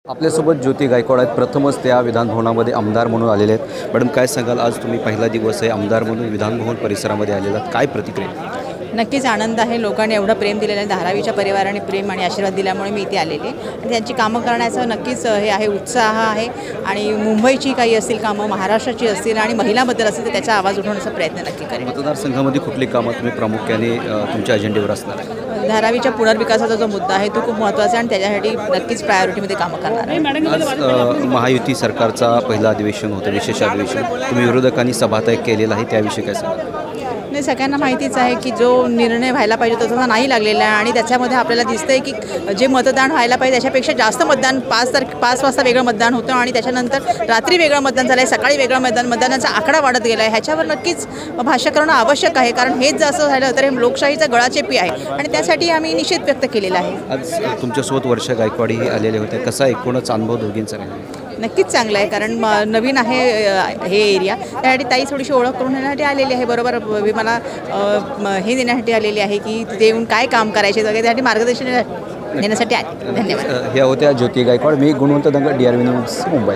आपल्यासोबत ज्योती गायकवाड आहेत. प्रथमच त्या विधानभवनामध्ये आमदार म्हणून आलेले आहेत. मॅडम, काय सांगाल, आज तुम्ही पहिला दिवस आहे आमदार म्हणून विधानभवन परिसरामध्ये आलेला आहात, काय प्रतिक्रिया? नक्कीच आनंद आहे. लोकांनी एवढं प्रेम दिलेलं आहे. धारावीच्या परिवाराने प्रेम आणि आशीर्वाद दिल्यामुळे मी इथे आलेले आणि त्यांची कामं करण्याचं नक्कीच हे आहे, उत्साह आहे. आणि मुंबईची काही असतील कामं, महाराष्ट्राची असतील आणि महिलाबद्दल असतील तर त्याचा आवाज उठवण्याचा प्रयत्न नक्की करेन. मतदारसंघामध्ये कुठली कामं तुम्ही प्रामुख्याने तुमच्या अजेंड्यावर असणार आहे? धारावीच्या पुनर्विकासाचा जो मुद्दा आहे तो खूप महत्त्वाचा आहे आणि त्याच्यासाठी नक्कीच प्रायोरिटीमध्ये कामं करणार आहे. आज महायुती सरकारचा पहिला अधिवेशन होतं, विशेष अधिवेशन. तुम्ही विरोधकांनी सभात्याग केलेला आहे, त्याविषयी काय सांगाल? नाही, सगळ्यांना माहितीच आहे की जो निर्णय व्हायला पाहिजे तसा नाही लागलेला आहे आणि त्याच्यामध्ये आपल्याला दिसतं आहे की जे मतदान व्हायला पाहिजे त्याच्यापेक्षा जास्त मतदान 5 वाजता वेगळं मतदान होतं आणि त्याच्यानंतर रात्री वेगळं मतदान झालं आहे, सकाळी वेगळं मतदानाचा आकडा वाढत गेला आहे. ह्याच्यावर नक्कीच भाष्य करणं आवश्यक आहे, कारण हेच जर असं झालं तर हे लोकशाहीचा गळाचेपी आहे आणि त्यासाठी आम्ही निषेध व्यक्त केलेला आहे. आज तुमच्यासोबत वर्षा गायकवाडही आलेले होते. कसा एकूणच अनुभव दोघींचा राहिला? नक्कीच चांगलं आहे, कारण नवीन आहे हे एरिया, त्यासाठी ताई थोडीशी ओळख करून देण्यासाठी आलेली आहे. बरोबर मला हे देण्यासाठी आलेली आहे की तिथे येऊन काय काम करायचे वगैरे त्यासाठी मार्गदर्शन देण्यासाठी आले. धन्यवाद. ह्या होत्या ज्योती गायकवाड. मी गुणवंत दंगट, DRV न्यूज, मुंबई.